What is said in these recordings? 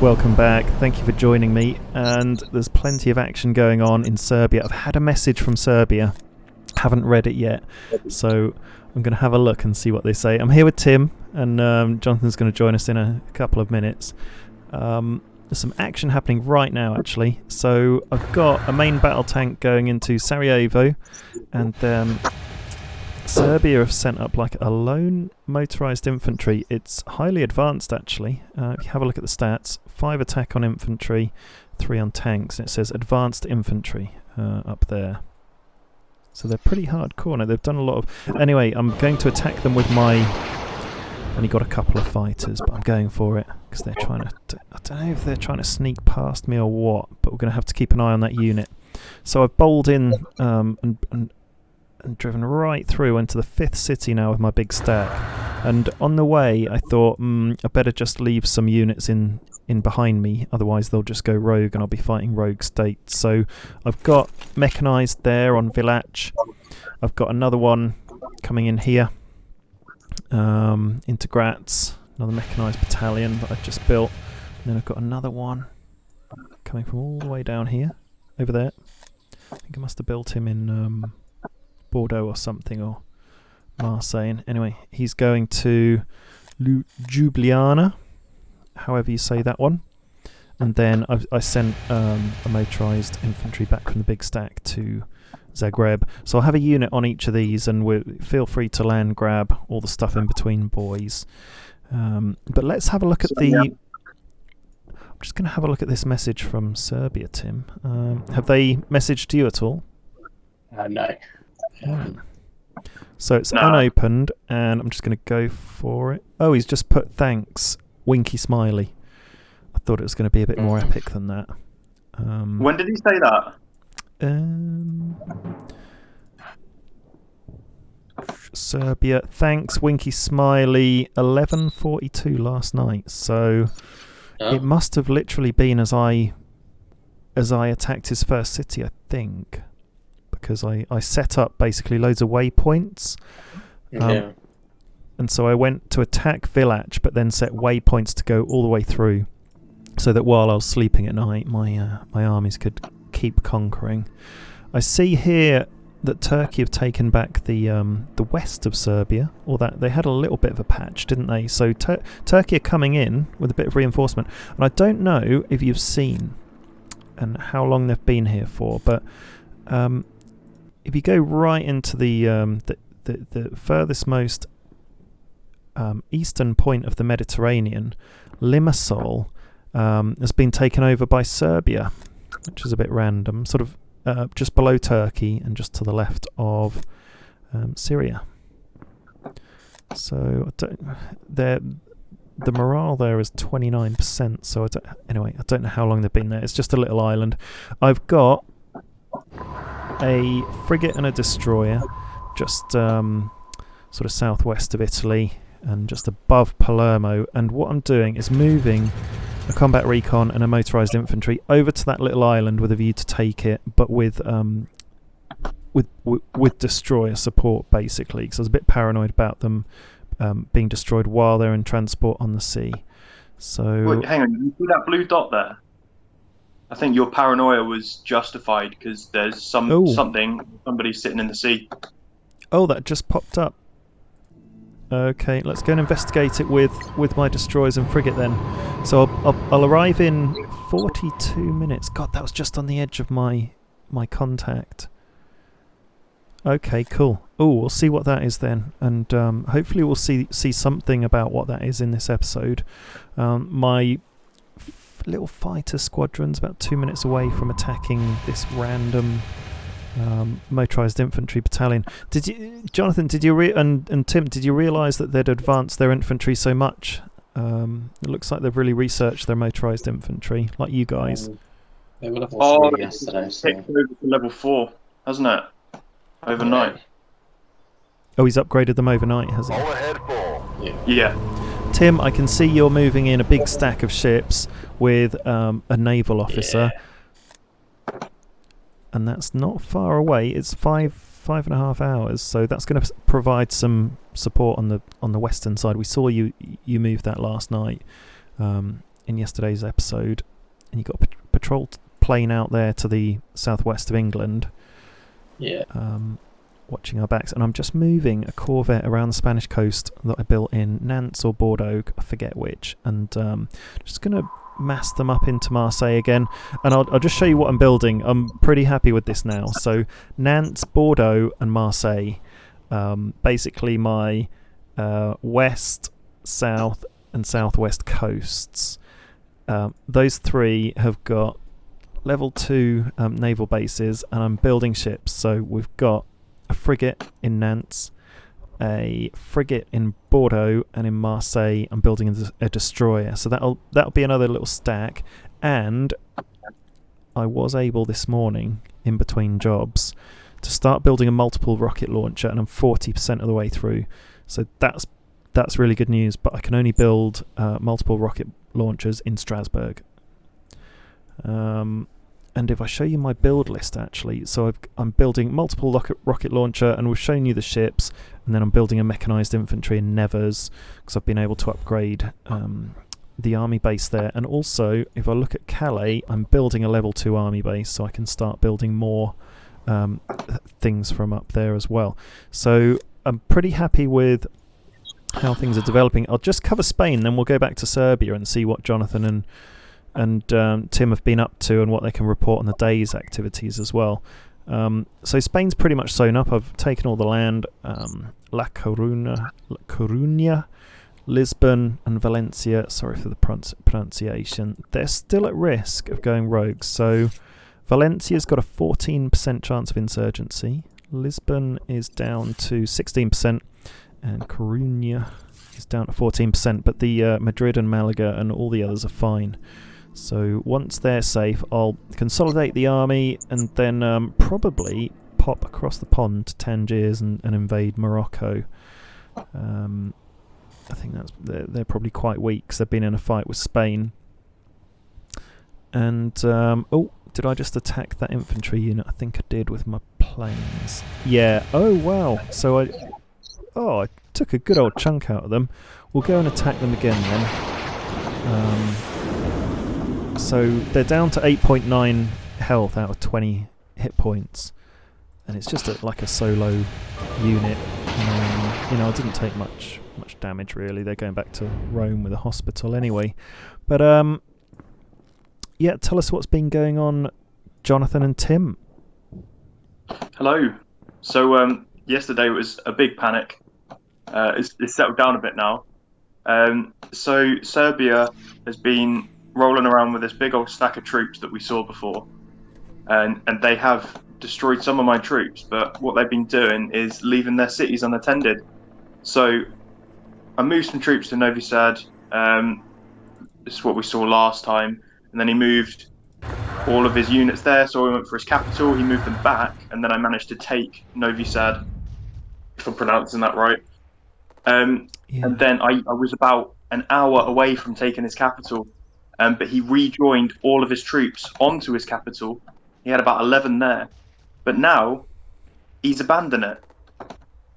Welcome back. Thank you for joining me. And there's plenty of action going on in Serbia. I've had a message from Serbia. Haven't read it yet. So I'm going to have a look and see what they say. I'm here with Tim, and Jonathan's going to join us in a couple of minutes. There's some action happening right now, actually. So I've got a main battle tank going into Sarajevo, and Serbia have sent up like a lone motorised infantry. It's highly advanced, actually. If you have a look at the stats, 5 attack on infantry, 3 on tanks, and it says advanced infantry up there. So they're pretty hardcore. Now, they've done a lot of... Anyway, I'm going to attack them with my... Only got a couple of fighters, but I'm going for it because they're trying to... I don't know if they're trying to sneak past me or what, but we're going to have to keep an eye on that unit. So I've bowled in and driven right through into the 5th city now with my big stack. And on the way, I thought, I better just leave some units in behind me, otherwise they'll just go rogue and I'll be fighting rogue states. So I've got Mechanized there on Vilac. I've got another one coming in here into Graz, another Mechanized battalion that I've just built. And then I've got another one coming from all the way down here, over there. I think I must have built him in Bordeaux or something, or Marseille. Anyway, he's going to Ljubljana, however you say that one. And then I sent a motorised infantry back from the big stack to Zagreb. So I'll have a unit on each of these, and feel free to land grab all the stuff in between, boys. But let's have a look at the... I'm just going to have a look at this message from Serbia, Tim. Have they messaged you at all? No. So it's unopened, and I'm just going to go for it. Oh, he's just put thanks, winky smiley. I thought it was going to be a bit more epic than that. When did he say that? Serbia, thanks, winky smiley, 11:42 last night. So it must have literally been as I attacked his first city, I think. Because I set up basically loads of waypoints. And so I went to attack Vilac, but then set waypoints to go all the way through, so that while I was sleeping at night, my armies could keep conquering. I see here that Turkey have taken back the west of Serbia, or that they had a little bit of a patch, didn't they? So Turkey are coming in with a bit of reinforcement, and I don't know if you've seen and how long they've been here for, but if you go right into the furthest most eastern point of the Mediterranean, Limassol has been taken over by Serbia, which is a bit random, sort of just below Turkey and just to the left of Syria. So the morale there is 29%. So I don't know how long they've been there. It's just a little island. I've got a frigate and a destroyer just sort of southwest of Italy and just above Palermo, and what I'm doing is moving a combat recon and a motorised infantry over to that little island with a view to take it, but with destroyer support, basically, because I was a bit paranoid about them being destroyed while they're in transport on the sea. So Wait, hang on, you see that blue dot there? I think your paranoia was justified because there's somebody sitting in the sea. Oh, that just popped up. Okay, let's go and investigate it with my destroyers and frigate then. So I'll arrive in 42 minutes. God, that was just on the edge of my contact. Okay, cool. Oh, we'll see what that is then, and hopefully we'll see something about what that is in this episode. My little fighter squadron's about 2 minutes away from attacking this random motorised infantry battalion. Jonathan, and Tim, did you realise that they'd advanced their infantry so much? It looks like they've really researched their motorised infantry, like you guys. They were level 3 yesterday. So. It's over to level 4, hasn't it? Overnight. Oh, he's upgraded them overnight, has he? All ahead full. Yeah. Tim, I can see you're moving in a big stack of ships with a naval officer. Yeah. And that's not far away. It's 5.5 hours, so that's going to provide some support on the western side. We saw you move that last night in yesterday's episode, and you've got a patrol plane out there to the southwest of England. Yeah. Watching our backs, and I'm just moving a Corvette around the Spanish coast that I built in Nantes or Bordeaux, I forget which, and just going to mass them up into Marseille again, and I'll just show you what I'm building. I'm pretty happy with this now. So Nantes, Bordeaux and Marseille, basically my west, south and southwest coasts. Those three have got level 2 naval bases, and I'm building ships. So we've got a frigate in Nantes, a frigate in Bordeaux, and in Marseille I'm building a destroyer. So that'll be another little stack. And I was able this morning, in between jobs, to start building a multiple rocket launcher, and I'm 40% of the way through. So that's really good news. But I can only build multiple rocket launchers in Strasbourg. And if I show you my build list, actually, so I'm building multiple rocket launcher, and we've shown you the ships, and then I'm building a mechanized infantry in Nevers, because I've been able to upgrade the army base there. And also, if I look at Calais, I'm building a level 2 army base, so I can start building more things from up there as well. So I'm pretty happy with how things are developing. I'll just cover Spain, then we'll go back to Serbia and see what Jonathan and Tim have been up to, and what they can report on the day's activities as well. So Spain's pretty much sewn up. I've taken all the land. La Coruña, Lisbon and Valencia, sorry for the pronunciation, they're still at risk of going rogue. So Valencia's got a 14% chance of insurgency. Lisbon is down to 16%, and Coruña is down to 14%, but the Madrid and Malaga and all the others are fine. So once they're safe, I'll consolidate the army, and then probably pop across the pond to Tangiers and invade Morocco. I think they're probably quite weak, because they've been in a fight with Spain. And did I just attack that infantry unit? I think I did with my planes. Yeah. Oh wow. So I took a good old chunk out of them. We'll go and attack them again then. So they're down to 8.9 health out of 20 hit points, and it's just like a solo unit. I didn't take much damage really. They're going back to Rome with a hospital anyway. But yeah, tell us what's been going on, Jonathan and Tim. Hello. So yesterday was a big panic. It's settled down a bit now. So Serbia has been rolling around with this big old stack of troops that we saw before, and they have destroyed some of my troops, but what they've been doing is leaving their cities unattended. So I moved some troops to Novi Sad. This is what we saw last time, and then he moved all of his units there, so he went for his capital, he moved them back, and then I managed to take Novi Sad, if I'm pronouncing that right. And then I was about an hour away from taking his capital, but he rejoined all of his troops onto his capital. He had about 11 there, but now he's abandoned it.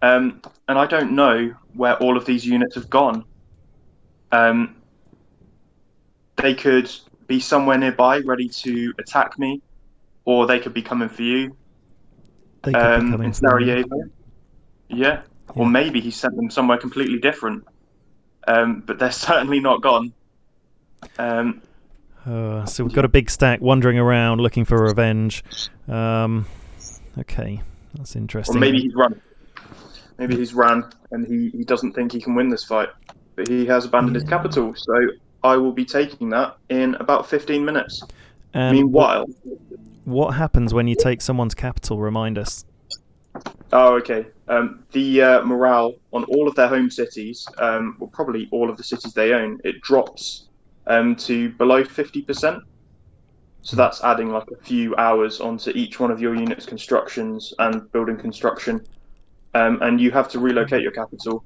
And I don't know where all of these units have gone. They could be somewhere nearby ready to attack me, or they could be coming for you. They could be coming in for Sarajevo. Yeah. Or maybe he sent them somewhere completely different. But they're certainly not gone. So we've got a big stack wandering around looking for revenge. Okay, that's interesting. Or maybe he's run. Maybe he's ran and he doesn't think he can win this fight. But he has abandoned his capital. So I will be taking that in about 15 minutes. Meanwhile... What happens when you take someone's capital? Remind us. Oh, okay. The morale on all of their home cities, well, probably all of the cities they own, it drops to below 50%. So that's adding like a few hours onto each one of your unit's constructions and building construction. And you have to relocate your capital.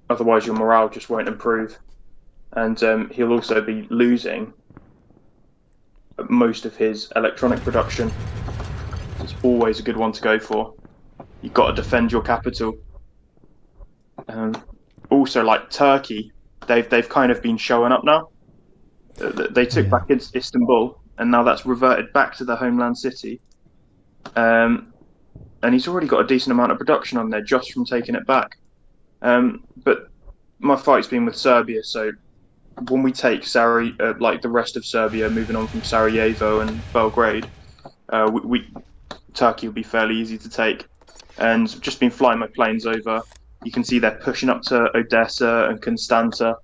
Otherwise, your morale just won't improve. And he'll also be losing most of his electronic production. It's always a good one to go for. You've got to defend your capital. Also, like Turkey, they've kind of been showing up now. They took back Istanbul, and now that's reverted back to the homeland city. And he's already got a decent amount of production on there just from taking it back. But my fight's been with Serbia, so when we take like the rest of Serbia, moving on from Sarajevo and Belgrade, Turkey will be fairly easy to take. And just been flying my planes over. You can see they're pushing up to Odessa and Constanta.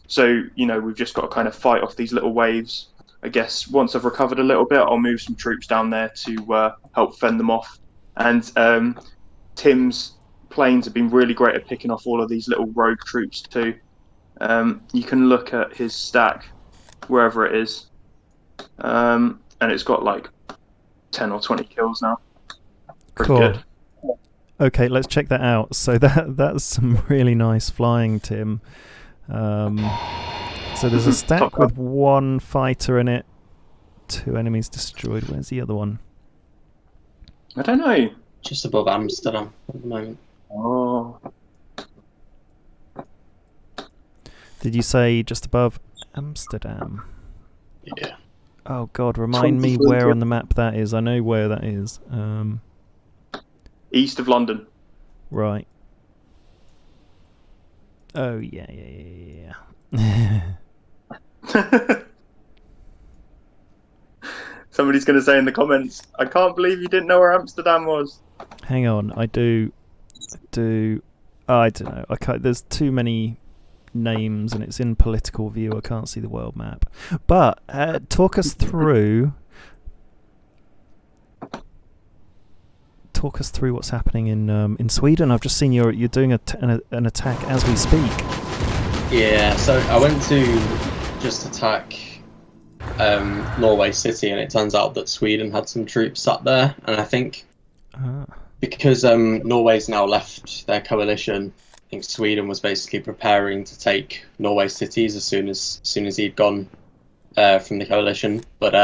So, we've just got to kind of fight off these little waves. I guess once I've recovered a little bit, I'll move some troops down there to help fend them off. And Tim's planes have been really great at picking off all of these little rogue troops too. You can look at his stack, wherever it is, and it's got like 10 or 20 kills now. Pretty good. Okay, let's check that out. So that's some really nice flying, Tim. So there's a stack with 1 fighter in it, 2 enemies destroyed. Where's the other one? I don't know. Just above Amsterdam at the moment. Oh. Did you say just above Amsterdam? Yeah. Oh God, remind me where on the map that is. I know where that is. East of London. Right. Oh yeah. Somebody's going to say in the comments, I can't believe you didn't know where Amsterdam was. Hang on, I do. Oh, I don't know. I can't. There's too many names, and it's in political view. I can't see the world map. But talk us through what's happening in Sweden. I've just seen you're doing an attack as we speak. Yeah. So I went to just attack Norway City, and it turns out that Sweden had some troops sat there, and I think because Norway's now left their coalition, I think Sweden was basically preparing to take Norway cities as soon as he'd gone from the coalition, but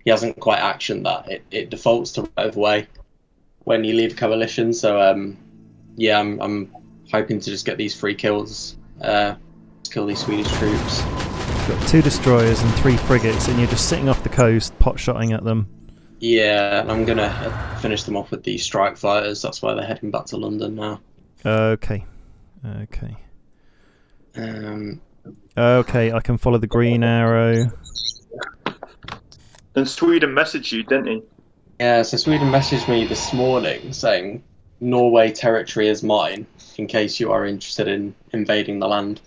he hasn't quite actioned that. It defaults to right of way when you leave coalition, so I'm hoping to just get these 3 kills, kill these Swedish troops. You've got 2 destroyers and 3 frigates, and you're just sitting off the coast, pot-shotting at them. Yeah, and I'm gonna finish them off with these strike fighters. That's why they're heading back to London now. Okay. Okay, I can follow the green arrow. And Sweden messaged you, didn't he? Yeah, so Sweden messaged me this morning saying, Norway territory is mine, in case you are interested in invading the land.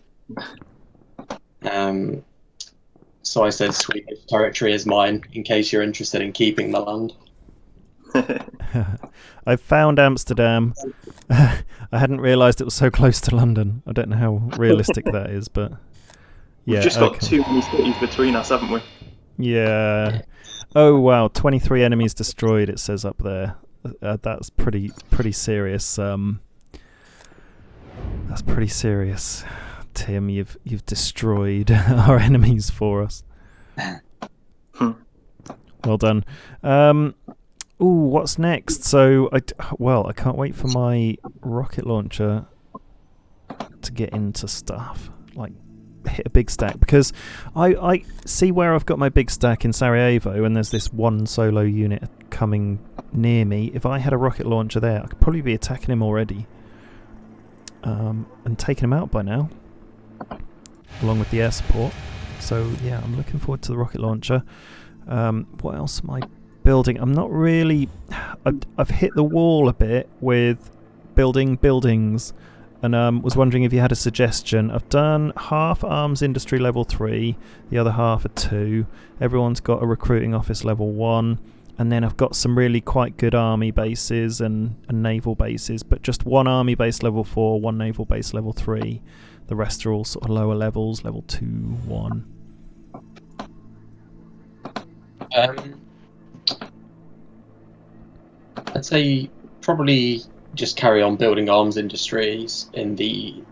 So I said, Swedish territory is mine, in case you're interested in keeping the land. I found Amsterdam. I hadn't realised it was so close to London. I don't know how realistic that is, but yeah. We've just got too many cities between us, haven't we? Yeah. Oh wow, 23 enemies destroyed. It says up there. That's pretty serious. That's pretty serious. Tim, you've destroyed our enemies for us. Well done. Ooh, what's next? So, I can't wait for my rocket launcher to get into stuff, like hit a big stack, because I see where I've got my big stack in Sarajevo, and there's this 1 solo unit coming near me. If I had a rocket launcher there, I could probably be attacking him already, and taking him out by now, along with the air support. So yeah, I'm looking forward to the rocket launcher. What else am I building? I'm not really... I've hit the wall a bit with building buildings, and was wondering if you had a suggestion. I've done half arms industry level 3, the other half are 2. Everyone's got a recruiting office level 1, and then I've got some really quite good army bases and naval bases, but just 1 army base level 4, 1 naval base level 3. The rest are all sort of lower levels, level 2, 1. I'd say probably just carry on building arms industries in the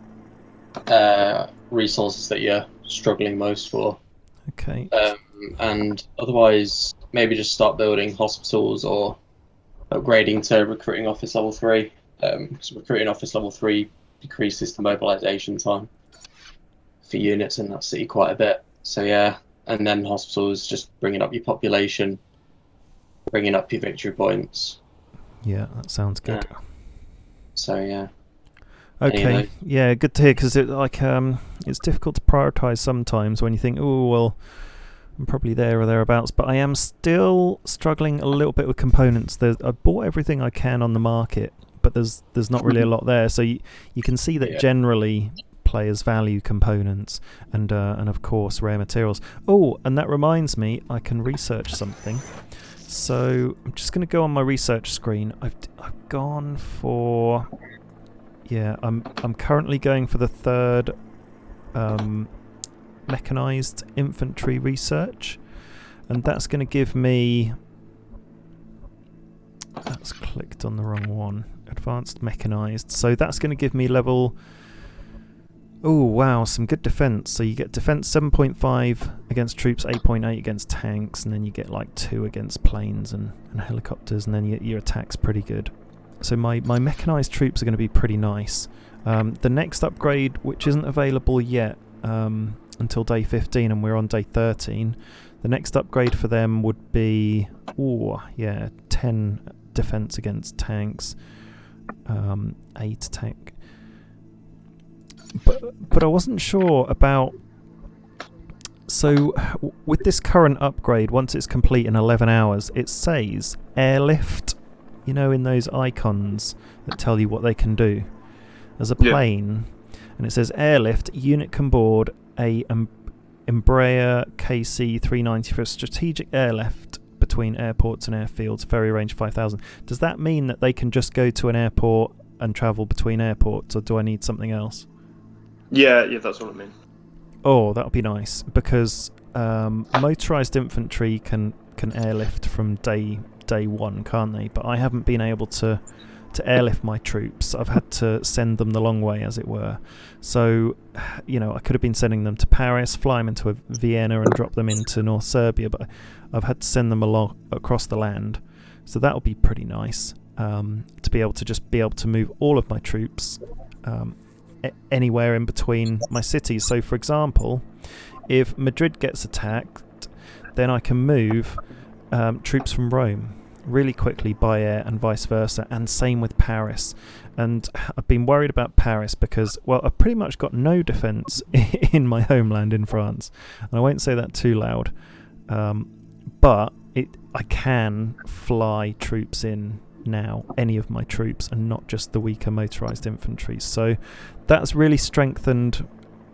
resources that you're struggling most for. Okay. And otherwise, maybe just start building hospitals or upgrading to recruiting office level 3. Because recruiting office level 3 decreases the mobilization time for units in that city quite a bit. So yeah, and then hospitals, just bringing up your population, bringing up your victory points. Yeah, that sounds good. So yeah. Okay, yeah, good to hear, because it's difficult to prioritise sometimes when you think, oh well, I'm probably there or thereabouts, but I am still struggling a little bit with components. I bought everything I can on the market, but there's not really a lot there. So you can see that generally players value components and of course rare materials. Oh, and that reminds me, I can research something. So I'm just going to go on my research screen. I've gone for, yeah, I'm currently going for the third Mechanized Infantry research, and that's going to give me, that's clicked on the wrong one, Advanced Mechanized. So that's going to give me level, oh wow, some good defense. So you get defense 7.5 against troops, 8.8 against tanks, and then you get like 2 against planes and helicopters, and then your attack's pretty good. So my mechanized troops are going to be pretty nice. The next upgrade, which isn't available yet until day 15, and we're on day 13, the next upgrade for them would be 10 defense against tanks, 8 tank. But I wasn't sure about, so with this current upgrade, once it's complete in 11 hours, it says airlift, you know, in those icons that tell you what they can do. There's a plane, and it says airlift, unit can board a Embraer KC-390 for a strategic airlift between airports and airfields, ferry range 5,000. Does that mean that they can just go to an airport and travel between airports, or do I need something else? Yeah, that's what I mean. Oh, that would be nice, because motorised infantry can airlift from day 1, can't they? But I haven't been able to airlift my troops. I've had to send them the long way, as it were. So, you know, I could have been sending them to Paris, fly them into Vienna and drop them into North Serbia, but I've had to send them along across the land. So that would be pretty nice, to be able to move all of my troops anywhere in between my cities. So, for example, if Madrid gets attacked, then I can move troops from Rome really quickly by air and vice versa, and same with Paris. And I've been worried about Paris because, well, I've pretty much got no defence in my homeland in France, and I won't say that too loud, but I can fly troops in now, any of my troops, and not just the weaker motorised infantry. So that's really strengthened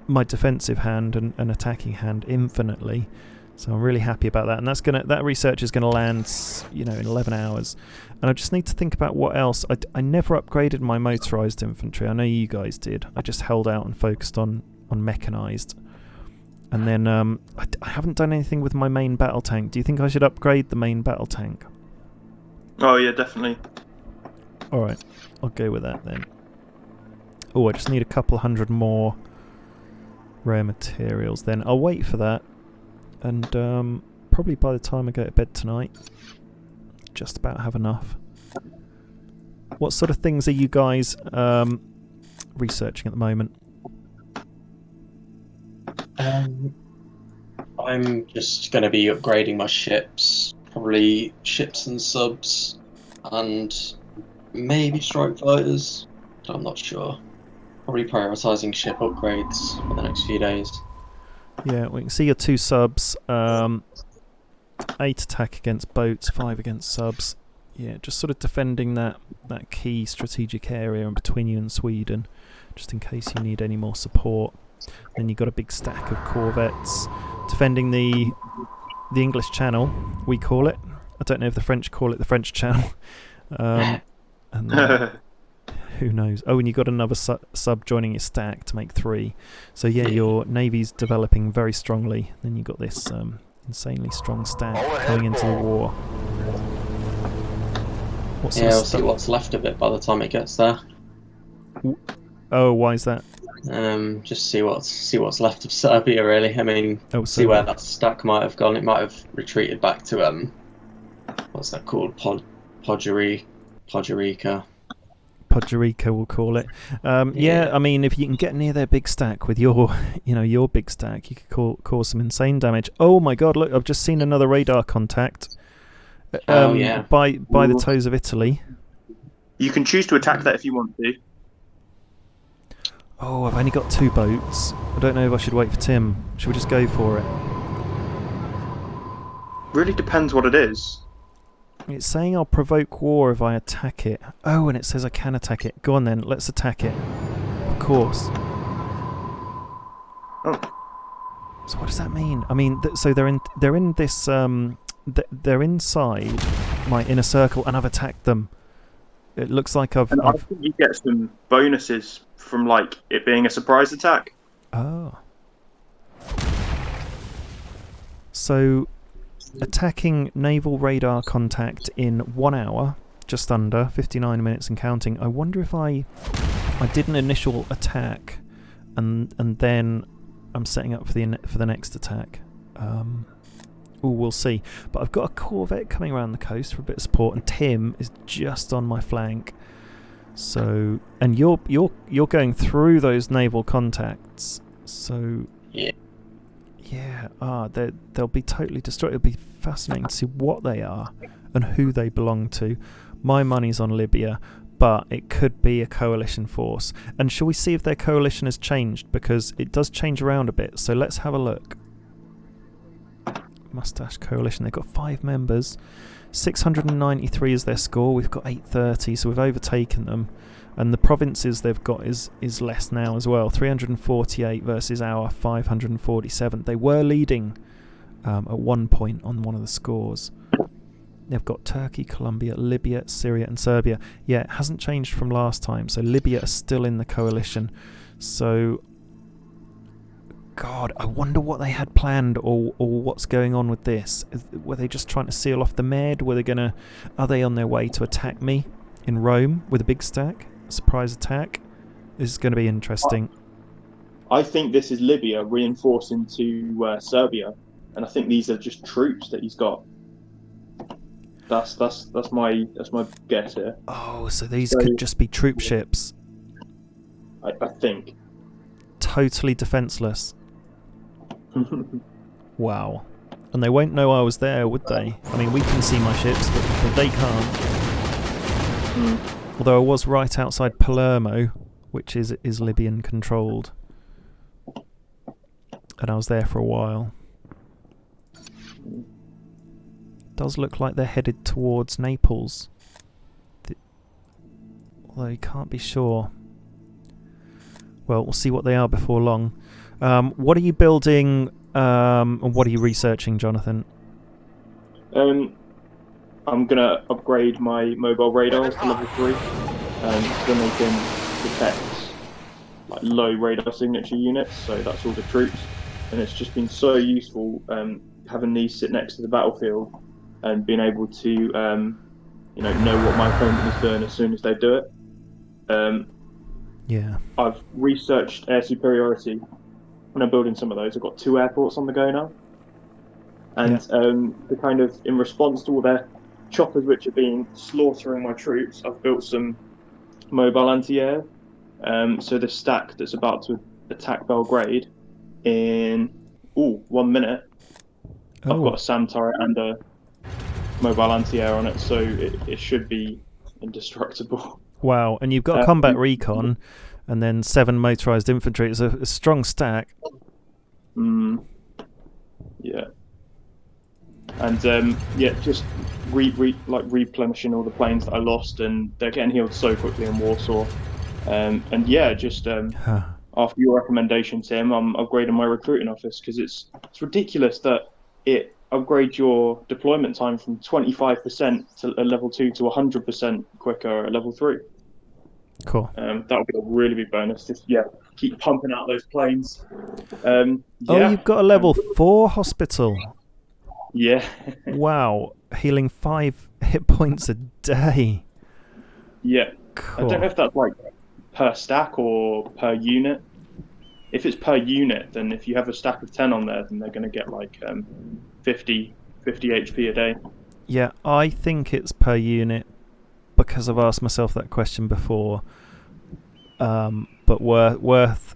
my defensive hand and attacking hand infinitely. So I'm really happy about that, and that research is gonna land, you know, in 11 hours. And I just need to think about what else. I never upgraded my motorised infantry. I know you guys did. I just held out and focused on mechanized. And then I haven't done anything with my main battle tank. Do you think I should upgrade the main battle tank? Oh yeah, definitely. All right, I'll go with that then. Oh, I just need a couple hundred more rare materials. Then I'll wait for that. And probably by the time I go to bed tonight, just about have enough. What sort of things are you guys researching at the moment? I'm just going to be upgrading my ships, probably ships and subs, and maybe strike fighters. I'm not sure. Probably prioritising ship upgrades for the next few days. Yeah, we can see your 2 subs. 8 attack against boats, 5 against subs. Yeah, just sort of defending that key strategic area in between you and Sweden, just in case you need any more support. Then you've got a big stack of corvettes defending the English Channel, we call it. I don't know if the French call it the French Channel. And who knows? Oh, and you got another sub joining your stack to make 3. So yeah, your navy's developing very strongly. Then you got this insanely strong stack going into the war. We'll see what's left of it by the time it gets there. Oh, why is that? Just see what's left of Serbia, really. I mean, see where that stack might have gone. It might have retreated back to what's that called? Podgorica. Podgorica will call it. Yeah, I mean, if you can get near their big stack with your, your big stack, you could cause some insane damage. Oh my god! Look, I've just seen another radar contact. By the toes of Italy. You can choose to attack that if you want to. Oh, I've only got 2 boats. I don't know if I should wait for Tim. Should we just go for it? Really depends what it is. It's saying I'll provoke war if I attack it. Oh, and it says I can attack it. Go on then, let's attack it. Of course. Oh. So what does that mean? I mean, so they're in this they're inside my inner circle, and I've attacked them. It looks like I think you get some bonuses from like it being a surprise attack. Oh. So, attacking naval radar contact in 1 hour, just under 59 minutes and counting. I wonder if I did an initial attack, and then I'm setting up for the next attack. We'll see. But I've got a corvette coming around the coast for a bit of support, and Tim is just on my flank. So, and you're going through those naval contacts. So yeah. They'll be totally destroyed. It'll be fascinating to see what they are and who they belong to. My money's on Libya, but it could be a coalition force. And shall we see if their coalition has changed? Because it does change around a bit. So let's have a look. Mustache Coalition, they've got 5 members. 693 is their score. We've got 830, so we've overtaken them. And the provinces they've got is less now as well. 348 versus our 547. They were leading at one point on one of the scores. They've got Turkey, Colombia, Libya, Syria and Serbia. Yeah, it hasn't changed from last time. So Libya are still in the coalition. So God, I wonder what they had planned or what's going on with this. Were they just trying to seal off the Med? Are they on their way to attack me in Rome with a big stack? Surprise attack? This is going to be interesting. I think this is Libya reinforcing to Serbia, and I think these are just troops that he's got. That's my guess here. Oh, so these could just be troop ships. I think. Totally defenseless. Wow. And they won't know I was there, would they? I mean, we can see my ships, but they can't. Although I was right outside Palermo, which is Libyan controlled. And I was there for a while. Does look like they're headed towards Naples. Although you can't be sure. Well, we'll see what they are before long. What are you building and what are you researching, Jonathan? I'm going to upgrade my mobile radars to level 3 so they can detect like low radar signature units, so that's all the troops. And it's just been so useful having these sit next to the battlefield and being able to know what my opponent is doing as soon as they do it. Yeah. I've researched air superiority and I'm building some of those. I've got 2 airports on the go now. And the kind of, in response to all their choppers which are being slaughtering my troops, I've built some mobile anti-air. So the stack that's about to attack Belgrade in 1 minute, I've got a SAM turret and a mobile anti-air on it, so it should be indestructible. Wow, and you've got a combat recon and then 7 motorised infantry. It's a strong stack. Yeah. And just replenishing all the planes that I lost, and they're getting healed so quickly in Warsaw. After your recommendation, Tim, I'm upgrading my recruiting office because it's ridiculous that it upgrades your deployment time from 25% to a level 2 to 100% quicker at level 3. Cool. That would be a really big bonus. Just keep pumping out those planes. You've got a level 4 hospital. Yeah. Wow, healing 5 hit points a day. Yeah. Cool. I don't know if that's like per stack or per unit. If it's per unit, then if you have a stack of 10 on there, then they're going to get like 50 HP a day. Yeah, I think it's per unit because I've asked myself that question before, but worth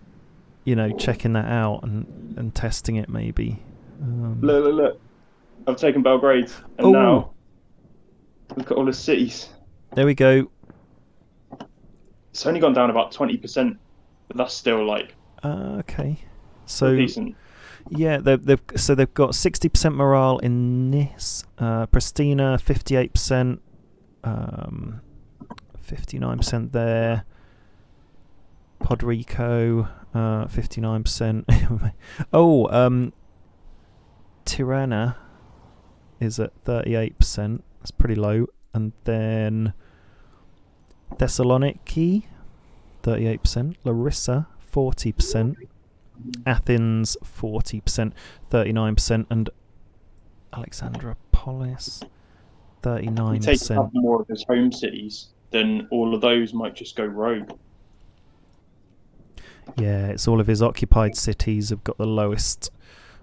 checking that out and testing it maybe. Look. I've taken Belgrade, and now look at all the cities. There we go. It's only gone down about 20%, but that's still like okay. So decent. Yeah, they've got 60% morale in Nice, Pristina 58%, 59% there, Podrico 59%. Tirana is at 38%. That's pretty low, and then Thessaloniki 38%, Larissa 40%. Athens 40%, 39%, and Alexandropolis 39%. If he takes up more of his home cities, then all of those might just go rogue. Yeah, it's all of his occupied cities have got the lowest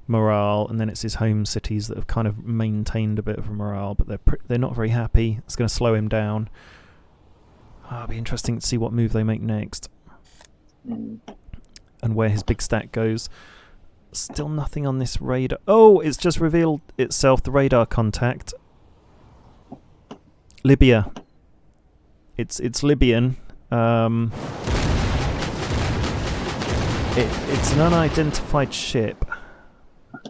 morale, and then it's his home cities that have kind of maintained a bit of a morale, but they're not very happy. It's going to slow him down. It'll be interesting to see what move they make next. And where his big stack goes. Still nothing on this radar. Oh, it's just revealed itself, the radar contact. Libya. It's Libyan. It's an unidentified ship. I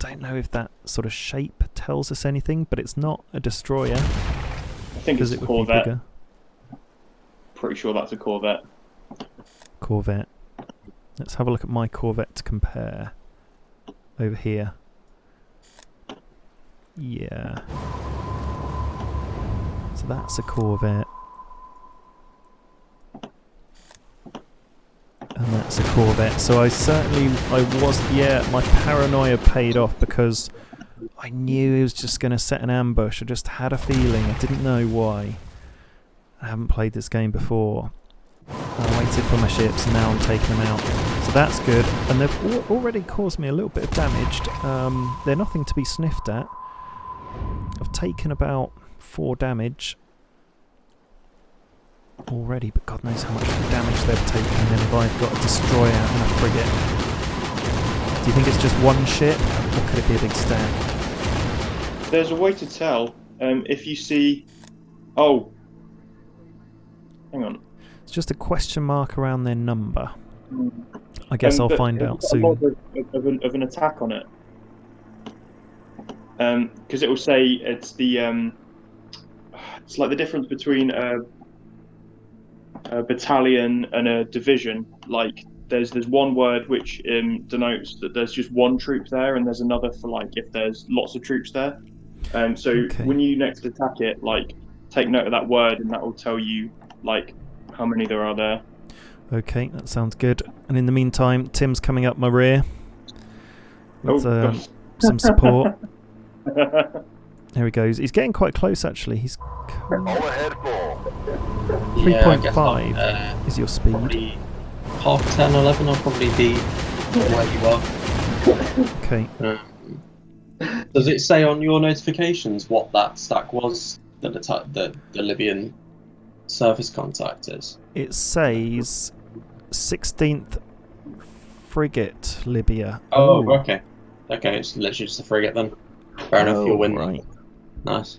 don't know if that sort of shape tells us anything, but it's not a destroyer. I think it's a Corvette. Pretty sure that's a Corvette. Corvette. Let's have a look at my Corvette to compare. Over here. Yeah. So that's a Corvette. And that's a Corvette. So my paranoia paid off because I knew he was just going to set an ambush. I just had a feeling. I didn't know why. I haven't played this game before. I waited for my ships and now I'm taking them out. So that's good. And they've already caused me a little bit of damage. They're nothing to be sniffed at. I've taken about 4 damage already, but God knows how much damage they've taken. And then if I've got a destroyer and a frigate. Do you think it's just one ship, or could it be a big stack? There's a way to tell. If you see... Oh. Hang on. It's just a question mark around their number. I guess I'll find out soon. Of an attack on it. Because it will say it's the... it's like the difference between a battalion and a division. Like there's one word which denotes that there's just one troop there, and there's another for like if there's lots of troops there. When you next attack it, like take note of that word, and that will tell you like how many there are there. Okay, that sounds good. And in the meantime, Tim's coming up my rear with some support. There he goes. He's getting quite close, actually. He's 3.5 is your speed. Probably half 10, 11. I'll probably be where you are. Okay. Does it say on your notifications what that stack was that the Libyan surface contact is? It says 16th frigate Libya. Oh, okay. Okay, it's literally just a frigate then. Fair enough, you'll win. Right. Nice.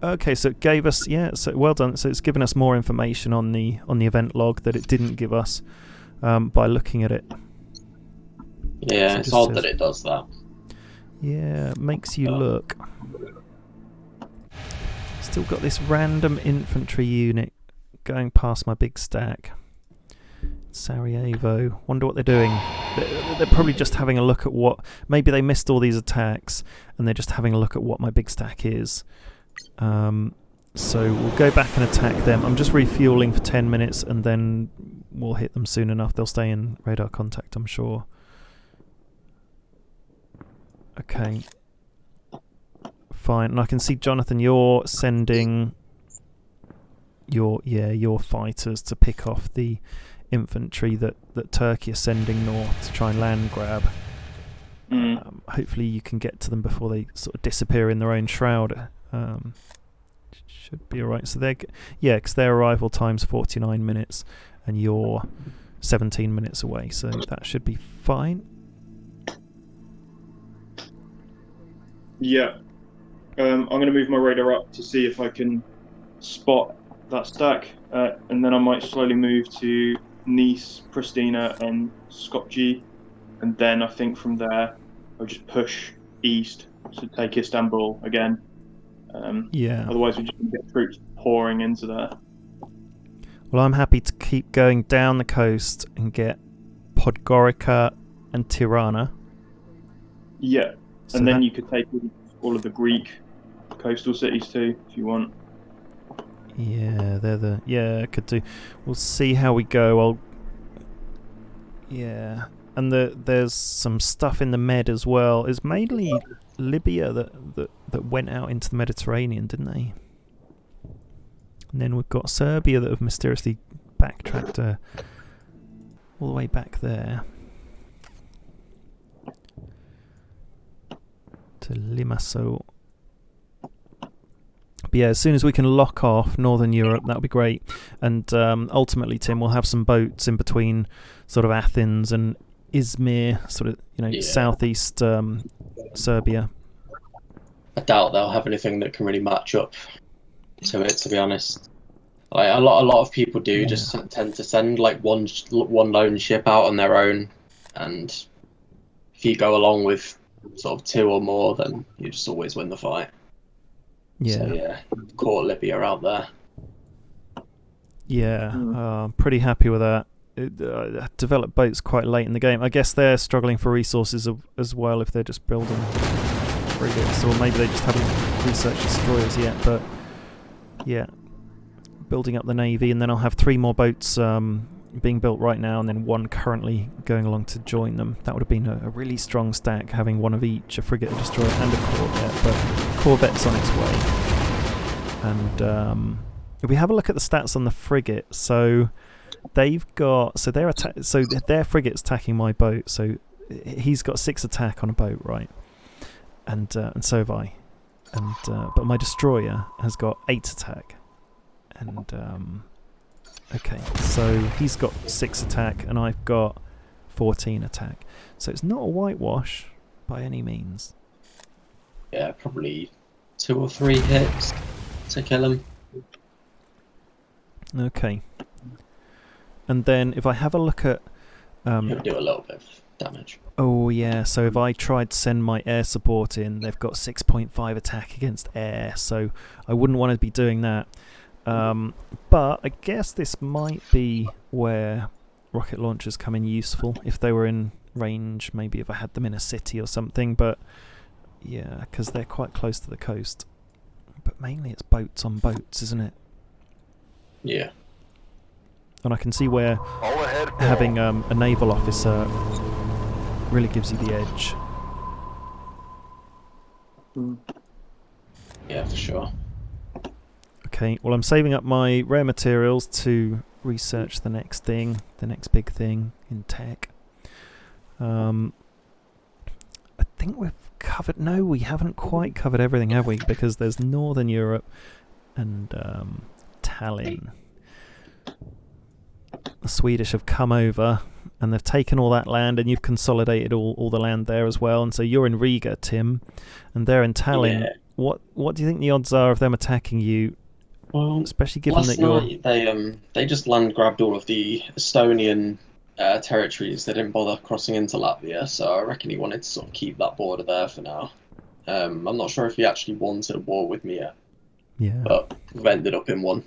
Okay, so it gave us, so well done. So it's given us more information on the event log that it didn't give us by looking at it. Yeah, so it's odd that it does that. Yeah, makes you look. Still got this random infantry unit going past my big stack. Sarajevo. Wonder what they're doing. They're probably just having a look at what... Maybe they missed all these attacks and they're just having a look at what my big stack is. So we'll go back and attack them. I'm just refueling for 10 minutes and then we'll hit them soon enough. They'll stay in radar contact, I'm sure. Okay. Fine. And I can see, Jonathan, you're sending your fighters to pick off the infantry that Turkey is sending north to try and land grab. Hopefully you can get to them before they sort of disappear in their own shroud. should be alright. So because their arrival time's 49 minutes, and you're 17 minutes away, so that should be fine. Yeah. I'm going to move my radar up to see if I can spot that stack, and then I might slowly move to Nice, Pristina, and Skopje, and then I think from there I'll just push east to take Istanbul again. Otherwise, we're just going to get troops pouring into there. Well, I'm happy to keep going down the coast and get Podgorica and Tirana. Yeah, and then you could take all of the Greek coastal cities too, if you want. Yeah, I could do. We'll see how we go. And there's some stuff in the Med as well. It's mainly Libya that went out into the Mediterranean, didn't they? And then we've got Serbia that have mysteriously backtracked all the way back there to Limassol. But yeah, as soon as we can lock off Northern Europe, that'll be great. And ultimately, Tim, we'll have some boats in between sort of Athens and Izmir, sort of, southeast Serbia. I doubt they'll have anything that can really match up to it, to be honest. Like a lot of people do just tend to send like one lone ship out on their own, and if you go along with sort of two or more, then you just always win the fight. So caught Libya out there. I'm pretty happy with that. Developed boats quite late in the game. I guess they're struggling for resources as well if they're just building frigates, or maybe they just haven't researched destroyers yet. But yeah, building up the navy, and then I'll have 3 more boats being built right now, and then 1 currently going along to join them. That would have been a really strong stack, having 1 of each, a frigate, a destroyer, and a corvette. But corvette's on its way. And if we have a look at the stats on the frigate, so they've got their frigate's attacking my boat. So he's got 6 attack on a boat, right? And so have I. And but my destroyer has got 8 attack. And okay, so he's got 6 attack, and I've got 14 attack. So it's not a whitewash by any means. Yeah, probably 2 or 3 hits to kill him. Okay. And then if I have a look at... He'll do a little bit of damage. Oh yeah, so if I tried to send my air support in, they've got 6.5 attack against air, so I wouldn't want to be doing that. But I guess this might be where rocket launchers come in useful, if they were in range, maybe if I had them in a city or something, but yeah, because they're quite close to the coast. But mainly it's boats on boats, isn't it? Yeah. And I can see where having a naval officer really gives you the edge. Yeah, for sure. Okay, well I'm saving up my rare materials to research the next thing, the next big thing in tech. I think we've covered... No, we haven't quite covered everything, have we? Because there's Northern Europe and Tallinn. The Swedish have come over and they've taken all that land, and you've consolidated all the land there as well. And so you're in Riga, Tim, and they're in Tallinn. Yeah. What do you think the odds are of them attacking you? Well, especially given that they just land grabbed all of the Estonian territories. They didn't bother crossing into Latvia, so I reckon he wanted to sort of keep that border there for now. I'm not sure if he actually wanted a war with me yet. Yeah. But we've ended up in one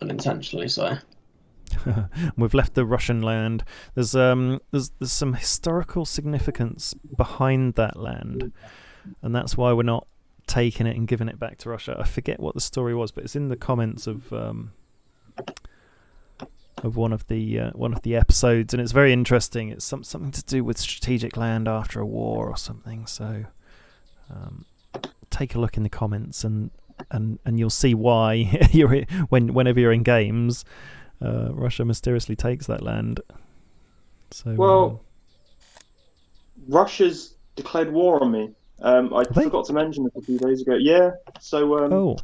unintentionally, so. We've left the Russian land. There's some historical significance behind that land, and that's why we're not taking it and giving it back to Russia. I forget what the story was, but it's in the comments of one of the episodes, and it's very interesting. It's something to do with strategic land after a war or something. So take a look in the comments, and you'll see why whenever you're in games. Russia mysteriously takes that land. So, Russia's declared war on me. I forgot to mention this a few days ago. Yeah, so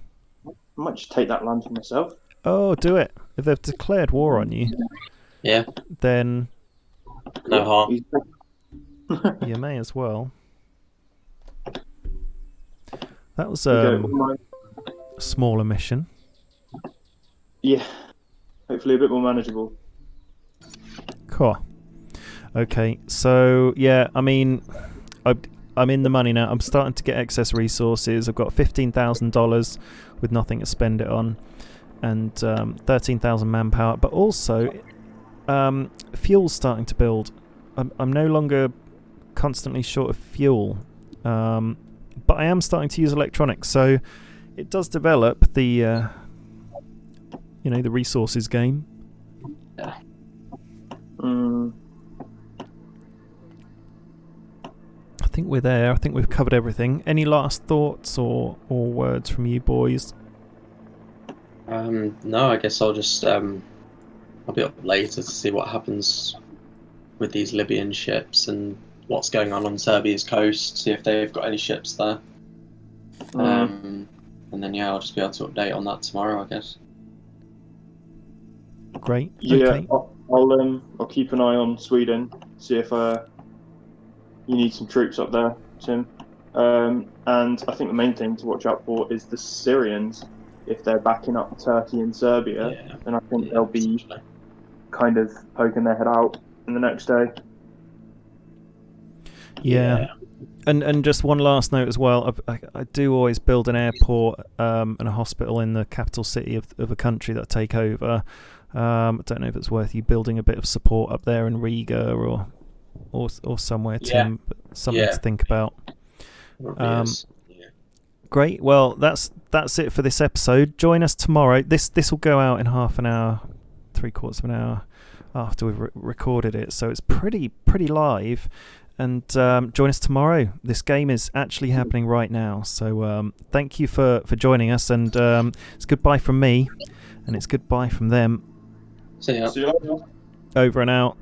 I might just take that land for myself. Oh, do it. If they've declared war on you, Yeah, then no harm. you may as well. That was Okay, a smaller mission. Yeah, hopefully a bit more manageable. Cool. Okay, so yeah, I mean, I'm in the money now. I'm starting to get excess resources. I've got $15,000 with nothing to spend it on, and 13,000 manpower. But also, fuel's starting to build. I'm no longer constantly short of fuel, but I am starting to use electronics. So it does develop the the resources game. Yeah. I think we're there. I think we've covered everything. Any last thoughts or words from you boys? No, I guess I'll just I'll be up later to see what happens with these Libyan ships and what's going on Serbia's coast. See if they've got any ships there. And then yeah, I'll just be able to update on that tomorrow, I guess. Great. Yeah, Okay. I'll keep an eye on Sweden. See if you need some troops up there, Tim. And I think the main thing to watch out for is the Syrians. If they're backing up Turkey and Serbia, then I think they'll be kind of poking their head out in the next day. Yeah. And just one last note as well. I do always build an airport and a hospital in the capital city of a country that I take over. I don't know if it's worth you building a bit of support up there in Riga or somewhere, Tim. But something to think about. Great. Well, that's it for this episode. Join us tomorrow. This will go out in half an hour, 3/4 of an hour after we've recorded it, so it's pretty live. And join us tomorrow. This game is actually happening right now. So thank you for joining us, and it's goodbye from me, and it's goodbye from them. See ya. See you later. Over and out.